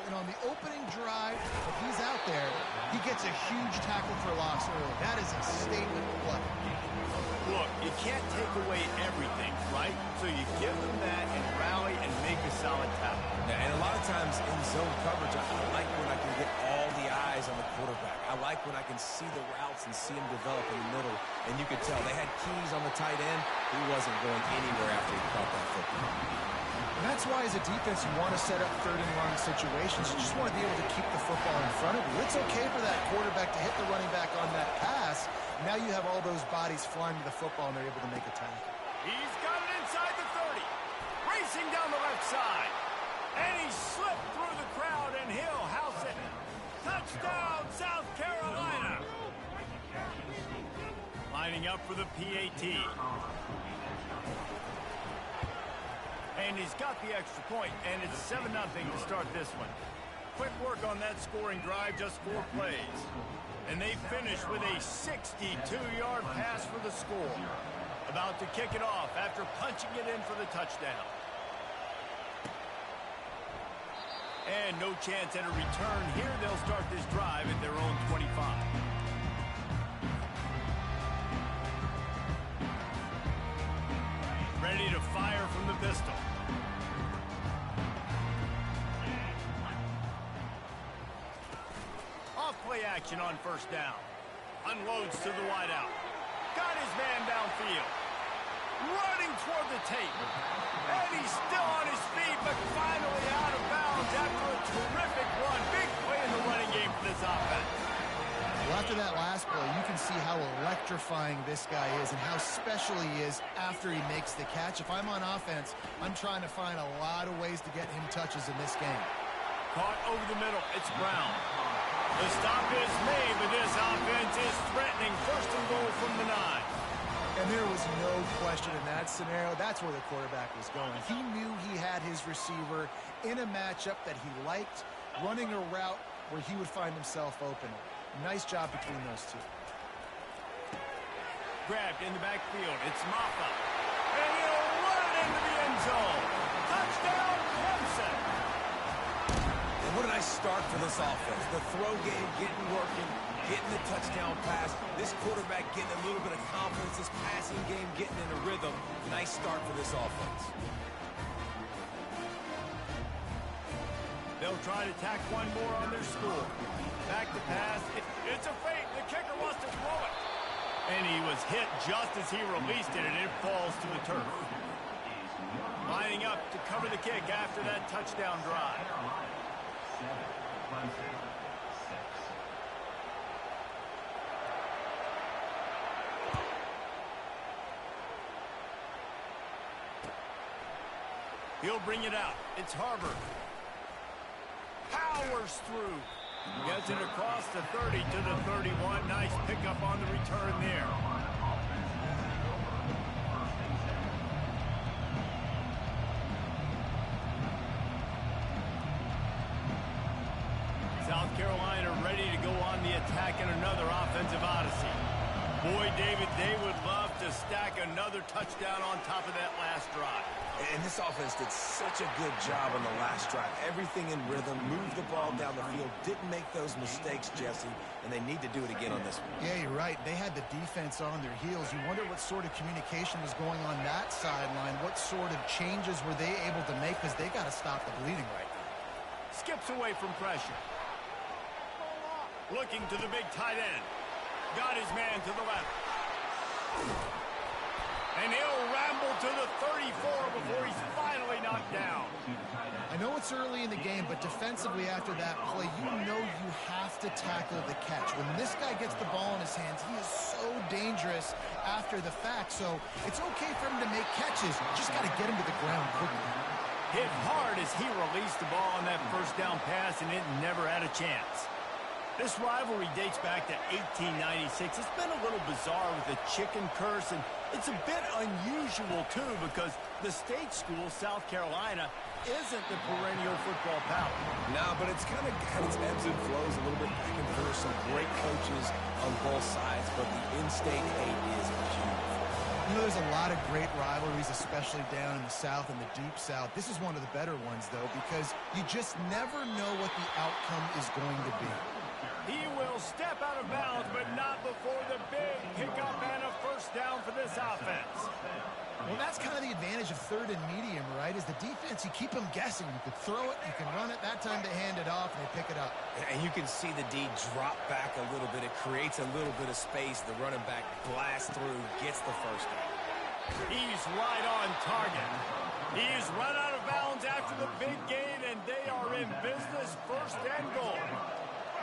and on the opening drive, if he's out there, he gets a huge tackle for loss early. That is a statement play. Look, you can't take away everything, right? So you give them that and rally and make a solid tackle. Yeah, and a lot of times in zone coverage, I like when I can get all the eyes on the quarterback. I like when I can see the routes and see him develop in the middle. And you could tell they had keys on the tight end. He wasn't going anywhere after he caught that football. And that's why as a defense you want to set up third and long situations. You just want to be able to keep the football in front of you. It's okay for that quarterback to hit the running back on that pass. Now you have all those bodies flying to the football and they're able to make a tackle. He's got it inside the 30. Racing down the left side. And he slipped through the crowd and he'll house it. Touchdown, South Carolina. Lining up for the PAT. And he's got the extra point, and it's 7-0 to start this one. Quick work on that scoring drive, just 4 plays. And they finish with a 62-yard pass for the score. About to kick it off after punching it in for the touchdown. And no chance at a return here. They'll start this drive at their own 25. Ready to fire from the pistol. Off-play action on first down. Unloads to the wideout. Got his man downfield. Running toward the tape. And he's still on his feet, but finally out of bounds after a terrific run. Big play in the running game for this offense. Well, after that last play, you can see how electrifying this guy is and how special he is after he makes the catch. If I'm on offense, I'm trying to find a lot of ways to get him touches in this game. Caught over the middle. It's Brown. The stop is made, but this offense is threatening. First and goal from the 9. And there was no question in that scenario. That's where the quarterback was going. He knew he had his receiver in a matchup that he liked, running a route where he would find himself open. Nice job between those two. Grabbed in the backfield. It's Maffa. And he'll run it into the end zone. Touchdown, Clemson. And what a nice start for this offense. The throw game getting working, getting the touchdown pass. This quarterback getting a little bit of confidence. This passing game getting in a rhythm. Nice start for this offense. They'll try to tack one more on their score. Back to pass. It's a fake. The kicker wants to throw it. And he was hit just as he released it, and it falls to the turf. Lining up to cover the kick after that touchdown drive. He'll bring it out. It's Harvard. Powers through. Gets it across the 30 to the 31. Nice pickup on the return there. South Carolina ready to go on the attack in another offensive odyssey. Boy, David, they would love to stack another touchdown on top of that last drive. And this offense did such a good job on the last drive. Everything in rhythm, moved the ball down the field, didn't make those mistakes, Jesse, and they need to do it again on this one. Yeah, you're right. They had the defense on their heels. You wonder what sort of communication was going on that sideline. What sort of changes were they able to make, because they got to stop the bleeding right now. Skips away from pressure. Looking to the big tight end. Got his man to the left. And he'll ramble to the 34 before he's finally knocked down. I know it's early in the game, but defensively after that play, you know you have to tackle the catch. When this guy gets the ball in his hands, he is so dangerous after the fact. So it's okay for him to make catches. You just got to get him to the ground quickly. Hit hard as he released the ball on that first down pass, and it never had a chance. This rivalry dates back to 1896. It's been a little bizarre with the chicken curse, and it's a bit unusual, too, because the state school, South Carolina, isn't the perennial football power. No, but it's kind of got its ebbs and flows a little bit back and forth. Some great coaches on both sides, but the in-state hate is beautiful. You know, there's a lot of great rivalries, especially down in the South and the Deep South. This is one of the better ones, though, because you just never know what the outcome is going to be. He will step out of bounds, but not before the big pickup and a first down for this offense. Well, that's kind of the advantage of third and medium, right? Is the defense, you keep them guessing. You can throw it, you can run it. That time they hand it off and they pick it up. And you can see the D drop back a little bit. It creates a little bit of space. The running back blasts through, gets the first down. He's right on target. He's run out of bounds after the big gain, and they are in business, first and goal.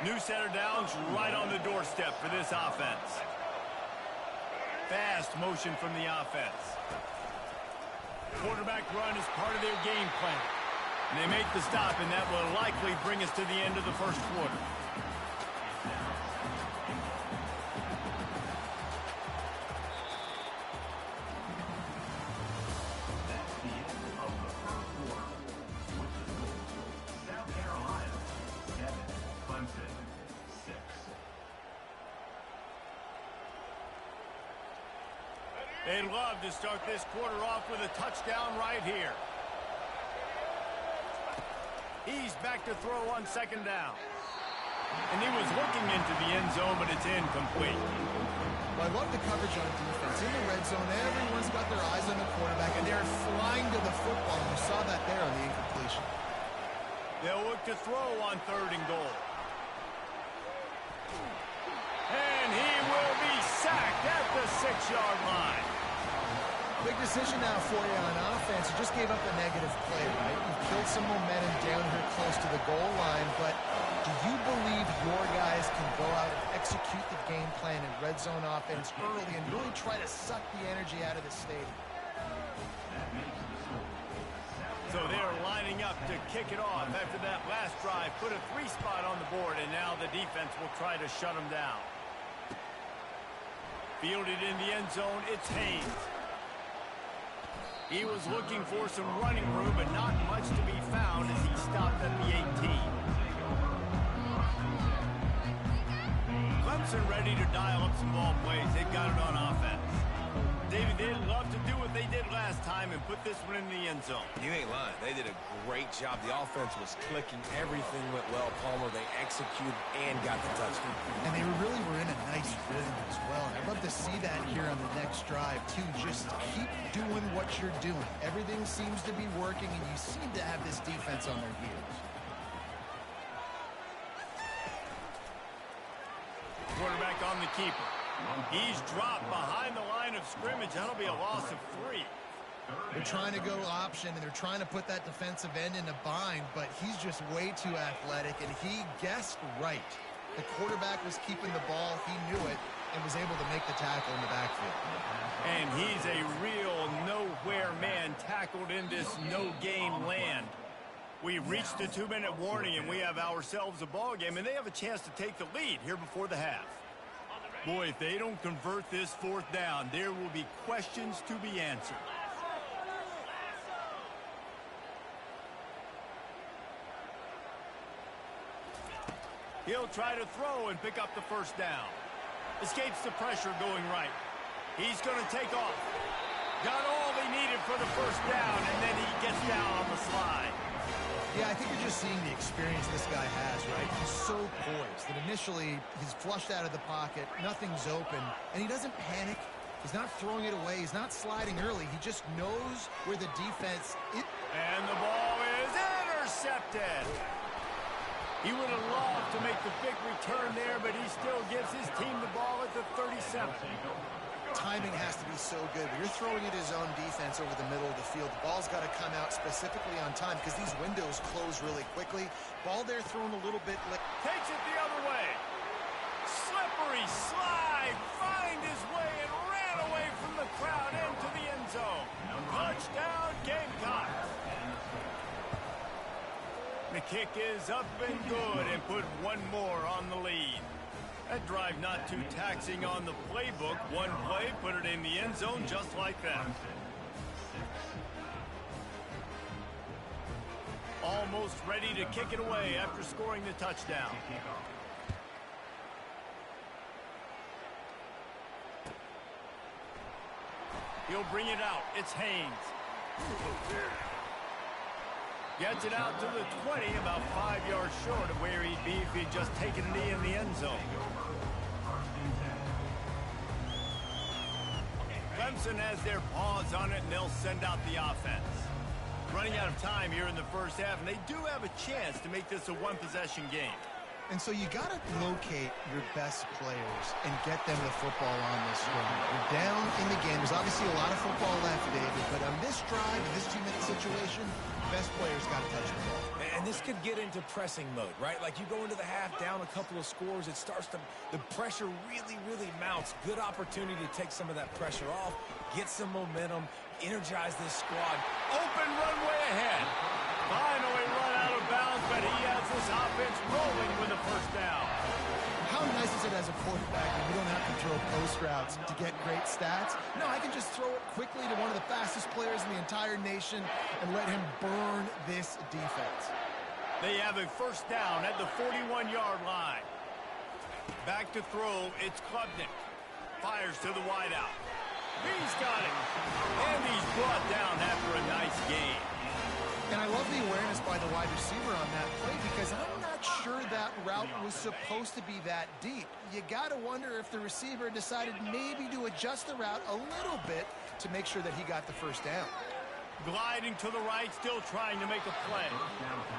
New set of downs right on the doorstep for this offense. Fast motion from the offense. Quarterback run is part of their game plan. And they make the stop, and that will likely bring us to the end of the first quarter. They'd love to start this quarter off with a touchdown right here. He's back to throw on second down. And he was looking into the end zone, but it's incomplete. Well, I love the coverage on defense. In the red zone, everyone's got their eyes on the quarterback, and they're flying to the football. You saw that there on the incompletion. They'll look to throw on third and goal. And he will be sacked at the 6-yard line. Big decision now for you on offense. You just gave up a negative play, right? You killed some momentum down here close to the goal line, but do you believe your guys can go out and execute the game plan in red zone offense early and really try to suck the energy out of the stadium? So they're lining up to kick it off after that last drive. Put a 3-spot on the board, and now the defense will try to shut them down. Fielded in the end zone, it's Haynes. He was looking for some running room, but not much to be found as he stopped at the 18. Clemson ready to dial up some ball plays. They've got it on offense. David, they'd love to do what they did last time and put this one in the end zone. You ain't lying. They did a great job. The offense was clicking. Everything went well, Palmer. They executed and got the touchdown. And they really were in a nice rhythm as well. I'd love to see that here on the next drive, too. Just keep doing what you're doing. Everything seems to be working, and you seem to have this defense on their heels. Quarterback on the keeper. He's dropped behind the line of scrimmage. That'll be a loss of 3. They're trying to go option, and they're trying to put that defensive end in a bind, but he's just way too athletic, and he guessed right. The quarterback was keeping the ball. He knew it and was able to make the tackle in the backfield. And he's a real nowhere man tackled in this no-gain land. We've reached the 2-minute warning, and we have ourselves a ball game, and they have a chance to take the lead here before the half. Boy, if they don't convert this 4th down, there will be questions to be answered. He'll try to throw and pick up the first down. Escapes the pressure going right. He's going to take off. Got all they needed for the first down, and then he gets down on the slide. Yeah, I think you're just seeing the experience this guy has, right? He's so poised that initially he's flushed out of the pocket, nothing's open, and he doesn't panic. He's not throwing it away. He's not sliding early. He just knows where the defense is. And the ball is intercepted. He would have loved to make the big return there, but he still gives his team the ball at the 37. Timing has to be so good. When you're throwing it his own defense over the middle of the field, the ball's got to come out specifically on time because these windows close really quickly. Ball there thrown a little bit late. Takes it the other way. Slippery slide. Find his way and ran away from the crowd into the end zone. Touchdown, Gamecocks. The kick is up and good and put one more on the lead. That drive not too taxing on the playbook. One play, put it in the end zone just like that. Almost ready to kick it away after scoring the touchdown. He'll bring it out. It's Haynes. Gets it out to the 20, about 5 yards short of where he'd be if he'd just taken a knee in the end zone. Clemson has their paws on it, and they'll send out the offense. Running out of time here in the first half, and they do have a chance to make this a one-possession game. And so you got to locate your best players and get them the football on this drive. You're down in the game. There's obviously a lot of football left, David, but on this drive, in this 2-minute situation, best players got to touch the ball. And this could get into pressing mode, right? Like you go into the half down a couple of scores, it starts to, the pressure really mounts. Good opportunity to take some of that pressure off, get some momentum, energize this squad. Open runway ahead. Finally run out of bounds, but he has this offense rolling with a first down. How nice is it as a quarterback when you don't have to throw post routes to get great stats? No, I can just throw it quickly to one of the fastest players in the entire nation and let him burn this defense. They have a first down at the 41-yard line. Back to throw, it's Klubnik. Fires to the wideout. He's got it. And he's brought down after a nice game. And I love the awareness by the wide receiver on that play because I'm not sure that route was supposed to be that deep. You got to wonder if the receiver decided maybe to adjust the route a little bit to make sure that he got the first down. Gliding to the right, still trying to make a play.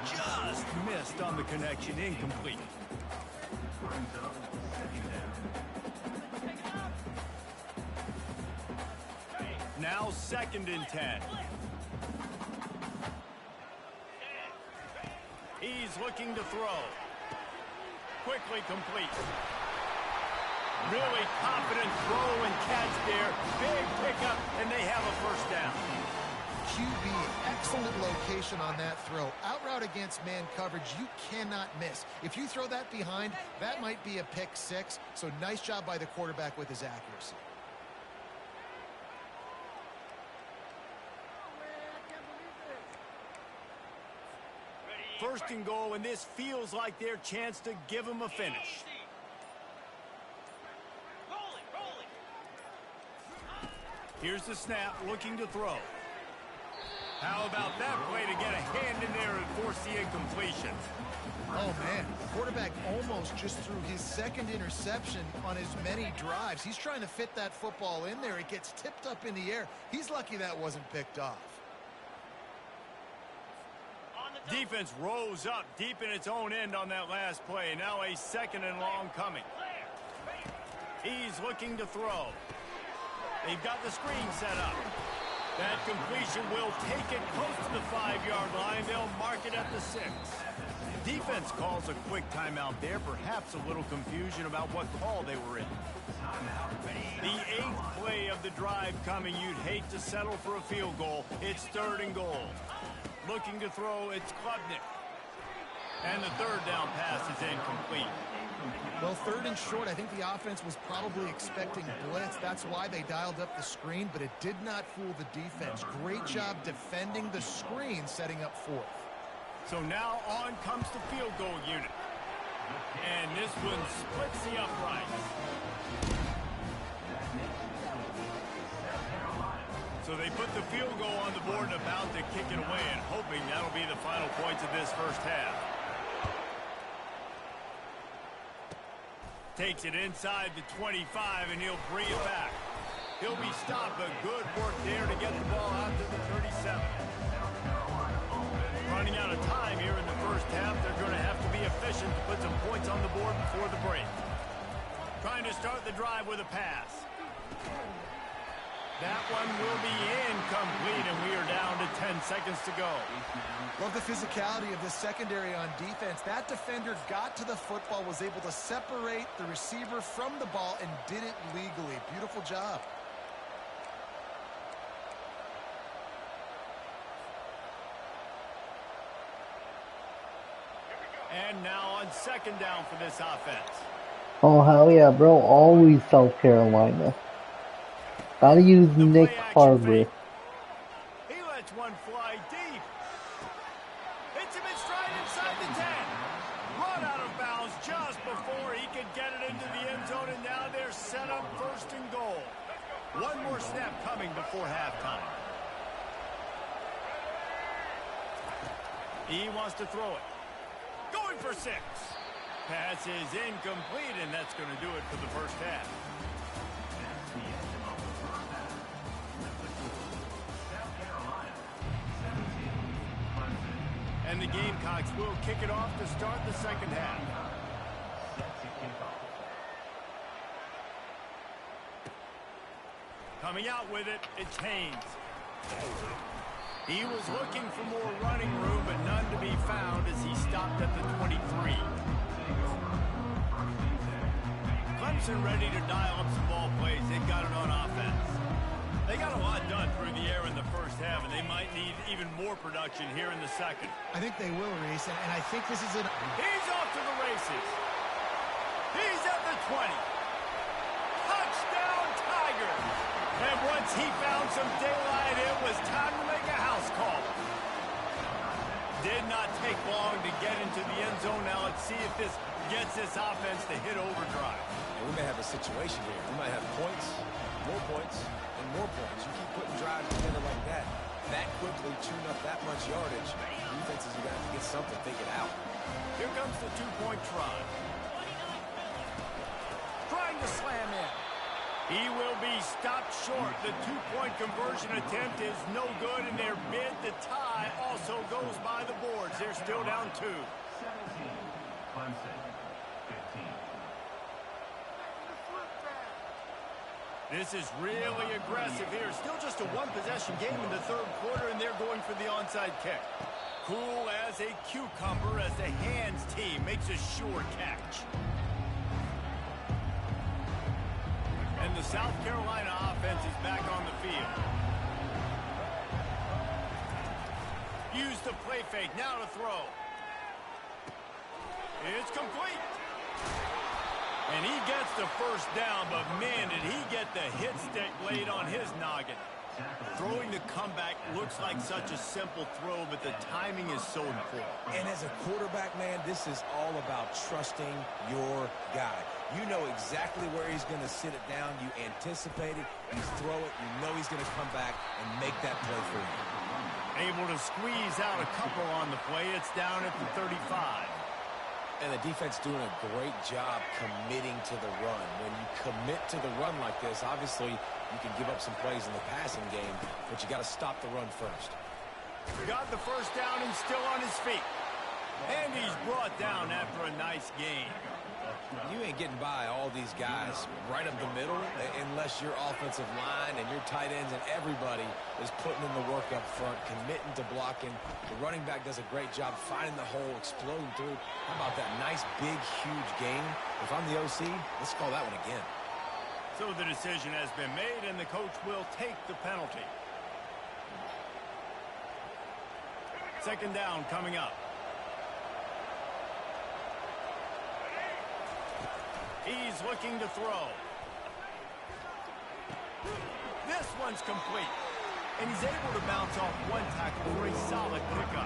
Just missed on the connection, incomplete. Now 2nd and 10. He's looking to throw. Quickly complete. Really confident throw and catch there. Big pickup, and they have a first down. QB, excellent location on that throw. Out route against man coverage, you cannot miss. If you throw that behind, that might be a pick 6. So nice job by the quarterback with his accuracy. First and goal, and this feels like their chance to give them a finish. Here's the snap, looking to throw. How about that play to get a hand in there and force the incompletion? Oh, man. The quarterback almost just threw his 2nd interception on as many drives. He's trying to fit that football in there. It gets tipped up in the air. He's lucky that wasn't picked off. Defense rose up deep in its own end on that last play. Now a 2nd and long coming. He's looking to throw. They've got the screen set up. That completion will take it close to the 5-yard line. They'll mark it at the 6. Defense calls a quick timeout there. Perhaps a little confusion about what call they were in. The 8th play of the drive coming. You'd hate to settle for a field goal. It's 3rd and goal. Looking to throw, it's Klubnik. And the 3rd down pass is incomplete. Well, 3rd and short, I think the offense was probably expecting blitz. That's why they dialed up the screen, but it did not fool the defense. Great job defending the screen, setting up 4th. So now on comes the field goal unit. And this one splits the uprights. So they put the field goal on the board and about to kick it away and hoping that'll be the final points of this first half. Takes it inside the 25 and he'll bring it back. He'll be stopped, but good work there to get the ball out to the 37. Running out of time here in the first half. They're going to have to be efficient to put some points on the board before the break. Trying to start the drive with a pass. That one will be incomplete, and we are down to 10 seconds to go. Love the physicality of the secondary on defense. That defender got to the football, was able to separate the receiver from the ball, and did it legally. Beautiful job. And now on 2nd down for this offense. Oh, hell yeah, bro. Always South Carolina. Gotta use Nick Harbor. He lets one fly deep. Hits him in stride inside the 10. Run out of bounds just before he could get it into the end zone, and now they're set up 1st and goal. One more snap coming before halftime. He wants to throw it. Going for 6. Pass is incomplete, and that's going to do it for the first half. And the Gamecocks will kick it off to start the second half. Coming out with it, it's Haynes. He was looking for more running room, but none to be found as he stopped at the 23. Clemson ready to dial up some ball plays. They got it on offense. They got a lot done through the air in the first half, and they might need even more production here in the second. I think they will, Reese, and I think this is it. He's off to the races. He's at the 20. Touchdown, Tigers! And once he found some daylight, it was time to make a house call. Did not take long to get into the end zone. Now let's see if this gets this offense to hit overdrive. And we may have a situation here. We might have points, and more points. You keep putting drives together like that quickly tune up that much yardage. Defenses are going to have to get something figured out. Here comes the two-point try. Trying to slam in. He will be stopped short. The two-point conversion attempt is no good, and their bid to tie also goes by the boards. They're still down 2. 17, Clemson, 15. This is really aggressive here. Still just a one-possession game in the third quarter, and they're going for the onside kick. Cool as a cucumber as the hands team makes a sure catch. And the South Carolina offense is back on the field. Use the play fake. Now to throw. It's complete. And he gets the first down, but man, did he get the hit stick laid on his noggin. Throwing the comeback looks like such a simple throw, but the timing is so important. And as a quarterback, man, this is all about trusting your guy. You know exactly where he's going to sit it down. You anticipate it. You throw it. You know he's going to come back and make that play for you. Able to squeeze out a couple on the play. It's down at the 35. And the defense doing a great job committing to the run. When you commit to the run like this, obviously you can give up some plays in the passing game, but you got to stop the run first. Got the first down and still on his feet. And he's brought down after a nice gain. You ain't getting by all these guys right up the middle unless your offensive line and your tight ends and everybody is putting in the work up front, committing to blocking. The running back does a great job finding the hole, exploding through. How about that nice, big, huge gain? If I'm the OC, let's call that one again. So the decision has been made, and the coach will take the penalty. Second down coming up. He's looking to throw. This one's complete. And he's able to bounce off one tackle for a solid pickup.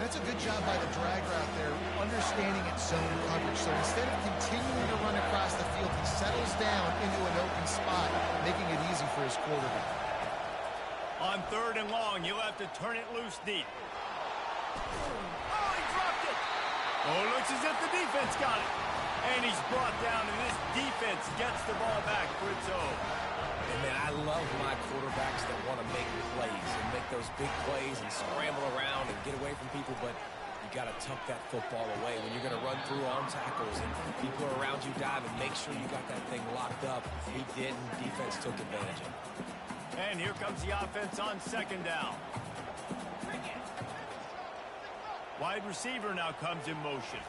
That's a good job by the drag route there, understanding its zone coverage. So instead of continuing to run across the field, he settles down into an open spot, making it easy for his quarterback. On third and long, he'll have to turn it loose deep. Oh, he dropped it. Oh, it looks as if the defense got it. And he's brought down, and this defense gets the ball back for its own. And, man, I love my quarterbacks that want to make plays and make those big plays and scramble around and get away from people, but you got to tuck that football away when you're going to run through arm tackles and people are around you dive, and make sure you got that thing locked up. He didn't. Defense took advantage of it. And here comes the offense on second down. Wide receiver now comes in motion.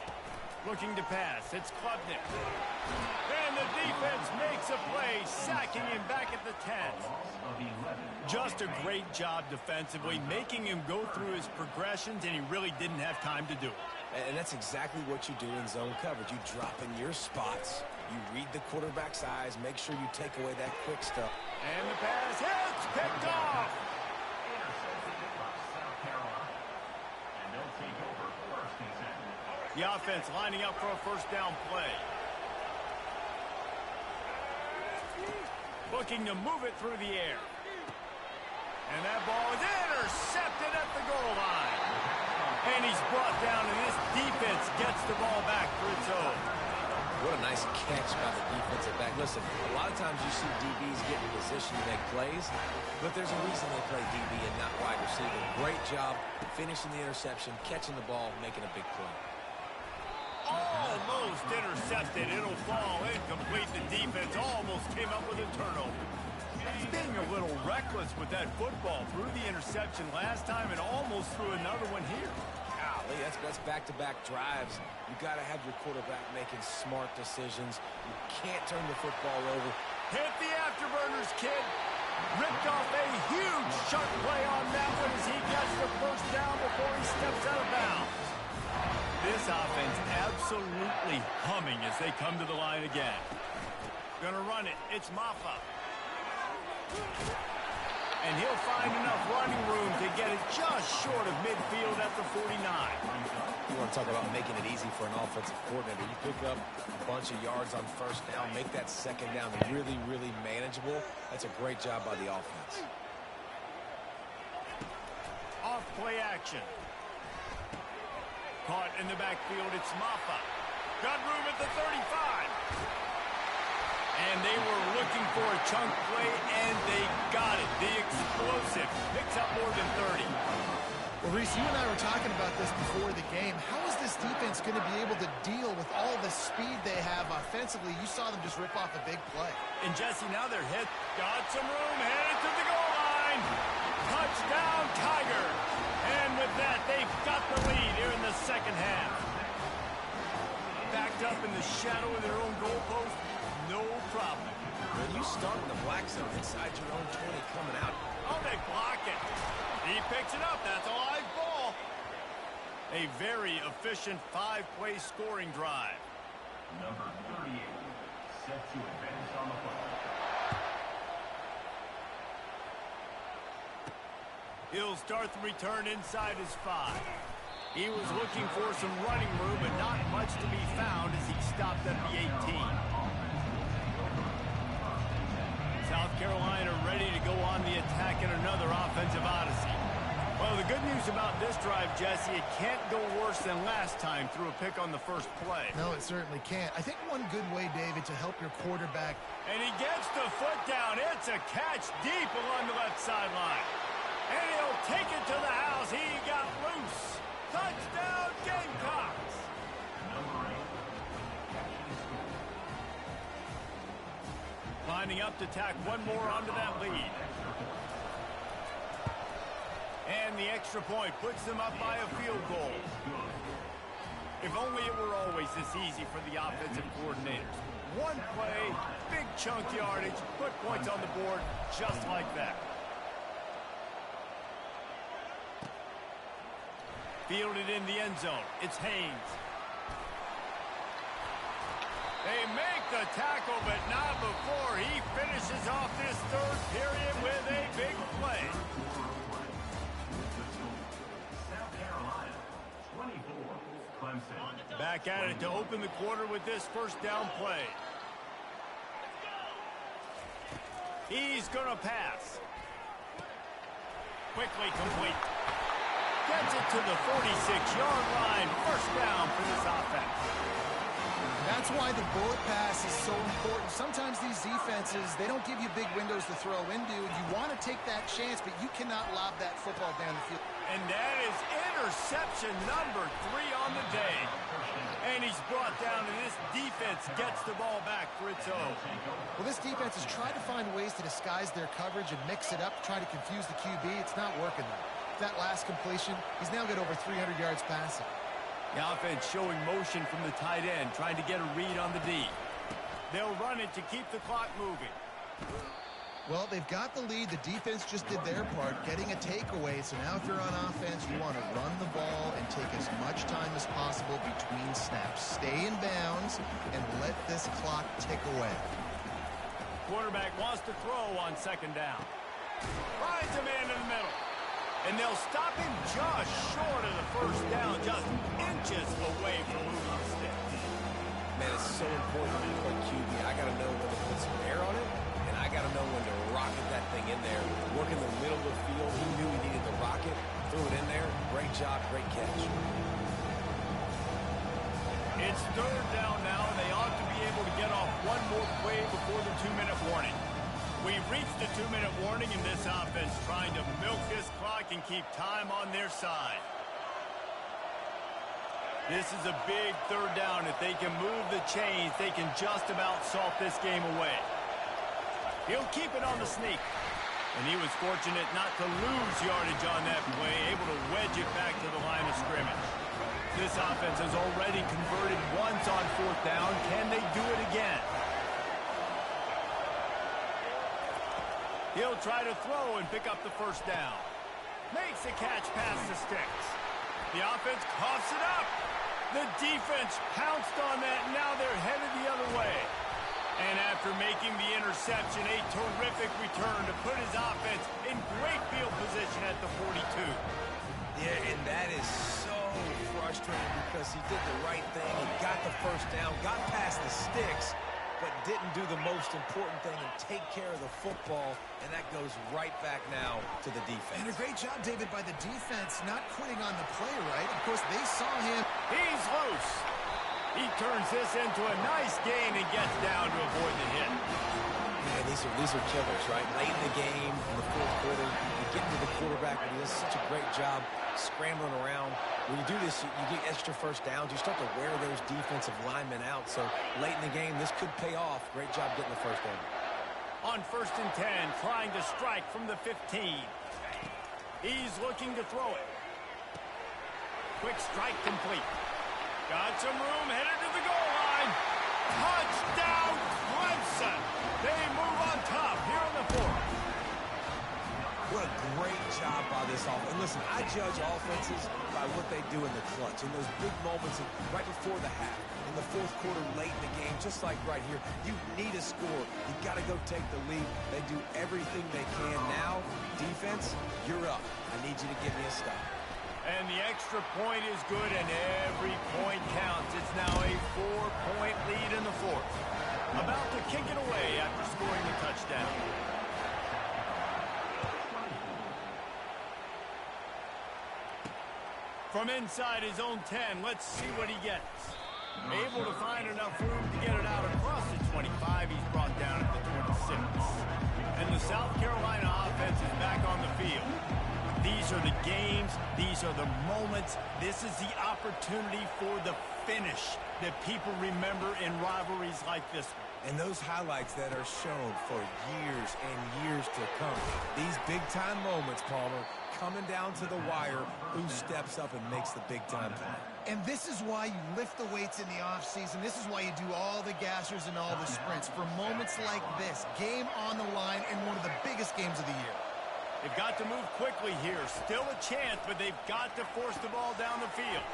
Looking to pass. It's Klubnik. And the defense makes a play, sacking him back at the 10. Just a great job defensively, making him go through his progressions, and he really didn't have time to do it. And that's exactly what you do in zone coverage. You drop in your spots, you read the quarterback's eyes, make sure you take away that quick stuff. And the pass hits, picked off. The offense lining up for a first down play. Looking to move it through the air. And that ball is intercepted at the goal line. And he's brought down, and this defense gets the ball back for its own. What a nice catch by the defensive back. Listen, a lot of times you see DBs get in position to make plays, but there's a reason they play DB and not wide receiver. Great job finishing the interception, catching the ball, making a big play. Almost intercepted. It'll fall incomplete. The defense almost came up with a turnover. He's being a little reckless with that football. Threw the interception last time and almost threw another one here. Golly, that's back-to-back drives. You got to have your quarterback making smart decisions. You can't turn the football over. Hit the afterburners, kid. Ripped off a huge chunk play on that one as he gets the first down before he steps out of bounds. This offense absolutely humming as they come to the line again. Gonna run it. It's Maffa. And he'll find enough running room to get it just short of midfield at the 49. You want to talk about making it easy for an offensive coordinator. You pick up a bunch of yards on first down, make that second down really, really manageable. That's a great job by the offense. Off play action. Caught in the backfield, it's Maffa. Got room at the 35. And they were looking for a chunk play, and they got it. The explosive picks up more than 30. Well, Reese, you and I were talking about this before the game. How is this defense going to be able to deal with all the speed they have offensively? You saw them just rip off a big play. And Jesse, now they're hit. Got some room, headed to the goal line. Touchdown, Tiger. And with that, they've got the lead here in the second half. Backed up in the shadow of their own goalpost. No problem. When you start in the black zone inside your own 20 coming out. Oh, they block it. He picks it up. That's a live ball. A very efficient 5-play scoring drive. Number 38, set to advance on the play. He'll start the return inside his 5. He was looking for some running room, but not much to be found as he stopped at the 18. South Carolina ready to go on the attack in another offensive odyssey. Well, the good news about this drive, Jesse, it can't go worse than last time through a pick on the first play. No, it certainly can't. I think one good way, David, to help your quarterback. And he gets the foot down. It's a catch deep along the left sideline. And he'll take it to the house. He got loose. Touchdown, Gamecocks. Number 8. Lining up to tack one more onto that lead. And the extra point puts them up by a field goal. If only it were always this easy for the offensive coordinators. One play, big chunk yardage, put points on the board just like that. Fielded in the end zone. It's Haynes. They make the tackle, but not before he finishes off this third period with a big play. South Carolina, 24, Clemson. Back at it to open the quarter with this first down play. He's going to pass. Quickly complete. Gets it to the 46-yard line. First down for this offense. That's why the bullet pass is so important. Sometimes these defenses, they don't give you big windows to throw into. You want to take that chance, but you cannot lob that football down the field. And that is interception number 3 on the day. And he's brought down, and this defense gets the ball back for its own. Well, this defense has tried to find ways to disguise their coverage and mix it up, trying to confuse the QB. It's not working, though. That last completion, he's now got over 300 yards passing. The offense showing motion from the tight end, trying to get a read on the D. They'll run it to keep the clock moving. Well, they've got the lead. The defense just did their part, getting a takeaway. So now if you're on offense, you want to run the ball and take as much time as possible between snaps. Stay in bounds and let this clock tick away. Quarterback wants to throw on second down. Finds a man in the middle. And they'll stop him just short of the first down, just inches away from moving the sticks. Man, it's so important when you play QB. I got to know when to put some air on it, and I got to know when to rocket that thing in there. Work in the middle of the field. He knew he needed to rocket. Threw it in there. Great job, great catch. It's third down now, and they ought to be able to get off one more play before the 2-minute warning. We've reached the 2-minute warning, and this offense trying to milk this clock and keep time on their side. This is a big third down. If they can move the chains, they can just about salt this game away. He'll keep it on the sneak. And he was fortunate not to lose yardage on that play, able to wedge it back to the line of scrimmage. This offense has already converted once on fourth down. Can they do it again? He'll try to throw and pick up the first down. Makes a catch past the sticks. The offense coughs it up. The defense pounced on that. Now they're headed the other way. And after making the interception, a terrific return to put his offense in great field position at the 42. Yeah, and that is so frustrating because he did the right thing. He got the first down, got past the sticks, but didn't do the most important thing and take care of the football, and that goes right back now to the defense. And a great job, David, by the defense not quitting on the play, right? Of course, they saw him. He's loose. He turns this into a nice gain and gets down to avoid the hit. Man, these are killers, right? Late in the game, in the fourth quarter, you get to the quarterback, and he does such a great job scrambling around. When you do this, you get extra first downs. You start to wear those defensive linemen out. So late in the game, this could pay off. Great job getting the first down. On 1st and 10, trying to strike from the 15. He's looking to throw it. Quick strike complete. Got some room, headed to the goal line. Touchdown, Clemson. They move on top here in the fourth. What a great job by this offense. And listen, I judge offenses by what they do in the clutch, in those big moments right before the half, in the fourth quarter, late in the game, just like right here. You need a score. You got to go take the lead. They do everything they can now. Defense, you're up. I need you to give me a stop. And the extra point is good, and every point counts. It's now a 4-point lead in the fourth. About to kick it away after scoring the touchdown. From inside his own 10, let's see what he gets. Able to find enough room to get it out across the 25. He's brought down at the 26. And the South Carolina offense is back on the field. These are the games. These are the moments. This is the opportunity for the finish that people remember in rivalries like this one. And those highlights that are shown for years and years to come. These big-time moments, Palmer, coming down to the wire, who steps up and makes the big-time play. And this is why you lift the weights in the offseason. This is why you do all the gassers and all the sprints. For moments like this, game on the line in one of the biggest games of the year. They've got to move quickly here. Still a chance, but they've got to force the ball down the field.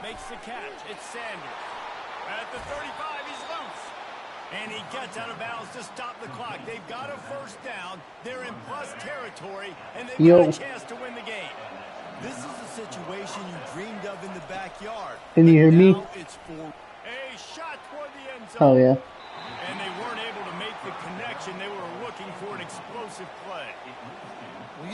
Makes the catch. It's Sanders. At the 35, he's loose. And he gets out of bounds to stop the clock. They've got a first down. They're in plus territory, and they've got a chance to win the game. This is a situation you dreamed of in the backyard. Can you hear me? It's for a shot toward the end zone. Oh, yeah. And they weren't able to make the connection. They were looking for an explosive play.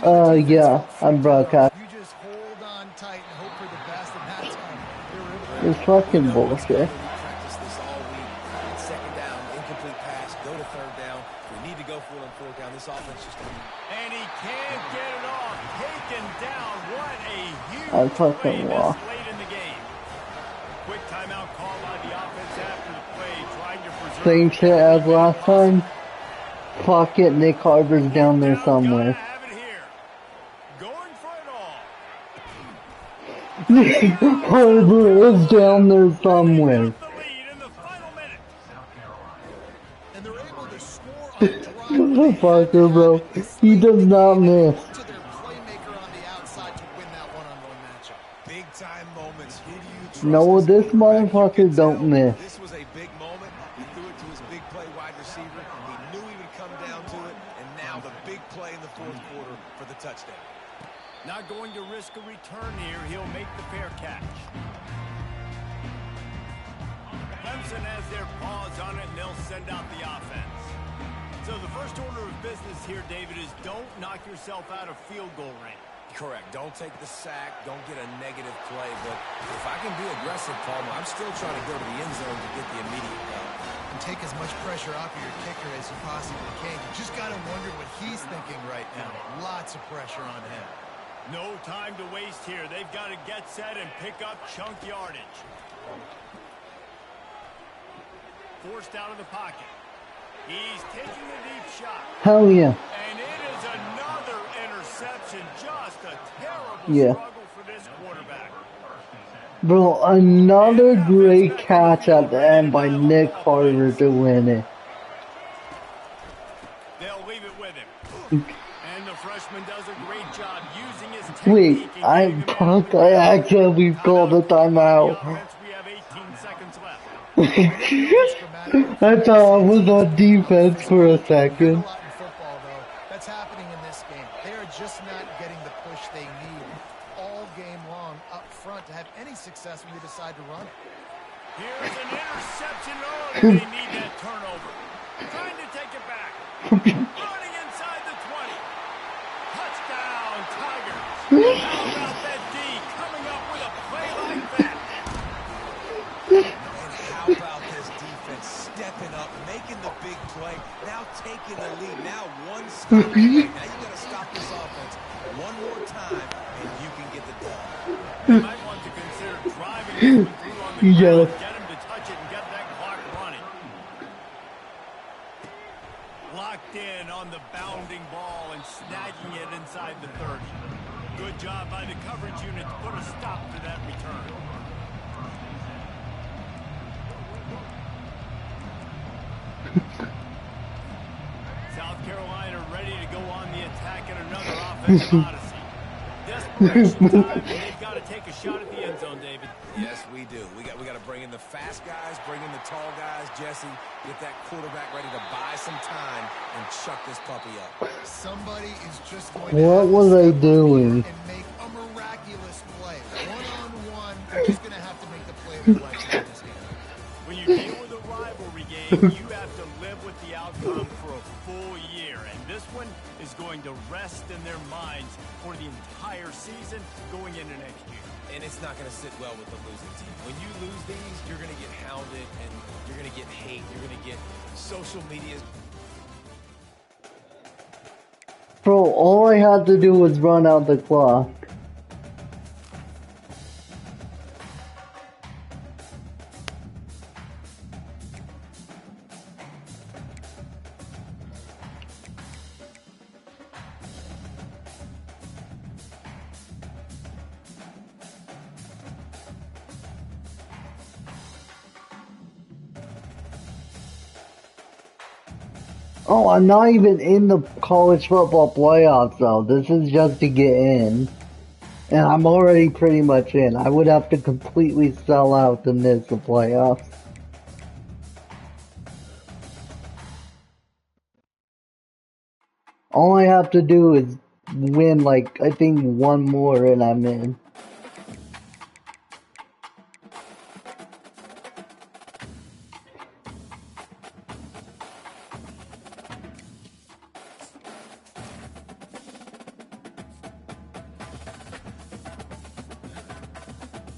Well, yeah, I'm broadcast. You just hold on tight and hope for the best, and that's how they were able to. It's fucking bullshit. Practice this all week. Second down, incomplete pass, go to third down. We need to go for it on fourth down. This offense just. And he can't get it off. Taken down. What a huge I fucking play lost. this late in the game. Quick timeout call by the offense after the play, trying to preserve. Same shit as last time. Fuck it, Nick Harbor's down there somewhere. Have it here. Going for it all. Nick Harbor is down there somewhere. The lead in the final minute. And they're able to score on drive. The fucker, bro. He does not miss. To their playmaker on the outside to win that one-on-one matchup. Big time moments. Who do you trust? No, this motherfucker don't miss. This was a big moment. He threw it to his big play wide receiver. He knew he would come down to it. And now the big play in the fourth quarter for the touchdown. Not going to risk a return here. He'll make the fair catch. Clemson has their paws on it, and they'll send out the offense. So the first order of business here, David, is don't knock yourself out of field goal range. Correct. Don't take the sack. Don't get a negative play. But if I can be aggressive, Palmer, I'm still trying to go to the end zone to get the immediate goal. And take as much pressure off of your kicker as you possibly can. You just got to wonder what he's thinking right now. Lots of pressure on him. No time to waste here. They've got to get set and pick up chunk yardage. Forced out of the pocket. He's taking a deep shot. Hell yeah. And it is another interception. Just a terrible struggle for this quarterback. Bro, another great catch at the end by Nick Carter to win it. They'll leave it with him. And the freshman does a great job using his technique. Wait, I'm pumped. I accidentally called a timeout. We have 18 seconds left. I thought I was on defense for a second. A lot in football, though. That's happening in this game. They are just not getting the push they need all game long up front to have any success when you decide to run it. Here's an interception. Oh, they need that turnover. Trying to take it back. Running inside the 20. Touchdown, Tigers. How about that D coming up with a play like that? And how about this defense stepping up, making the big play, now taking the lead, now one stop away. Now you got to stop this offense one more time, and you can get the dub. You might want to consider driving this one through on the ground, get him to touch it and get that clock running. Locked in on the bounding ball and snagging it inside the 30. Good job by the coverage unit to put a stop to that return. South Carolina ready to go on the attack in another offensive odyssey. Desperation time, and they've got to take a shot at the end zone, David. Yes, we do. We got to bring in the fast guys, bring in the tall guys. Jesse, get that quarterback ready to buy some time and chuck this puppy up. Somebody is just going What was I doing? and make a miraculous play. One-on-one, you're just going to have to make the play of your life in this game. When you deal with a rivalry game, you have to live with the outcome for a full year. And this one is going to rest in their minds for the entire season going into next year. And it's not going to sit well with the losing team. When you lose these, you're going to get hounded, and you're going to get hate. You're going to get social media. Bro, all I had to do was run out the clock. Oh, I'm not even in the college football playoffs though. This is just to get in. And I'm already pretty much in. I would have to completely sell out to miss the playoffs. All I have to do is win, like, I think one more and I'm in.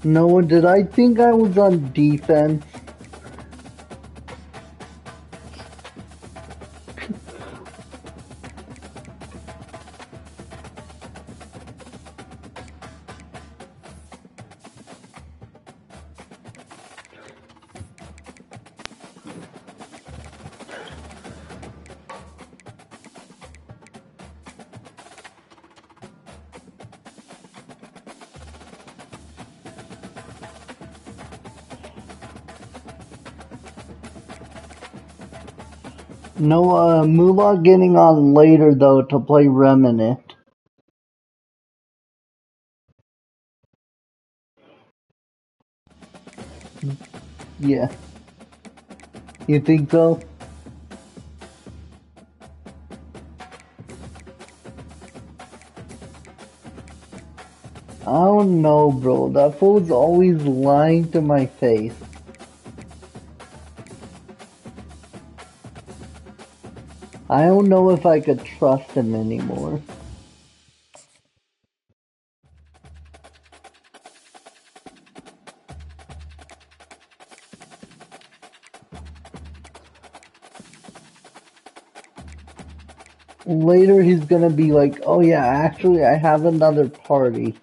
No, did I think I was on defense? No, Moolah getting on later though to play Remnant. Yeah. You think so? I don't know, bro. That fool's always lying to my face. I don't know if I could trust him anymore. Later he's gonna be like, oh yeah, actually I have another party.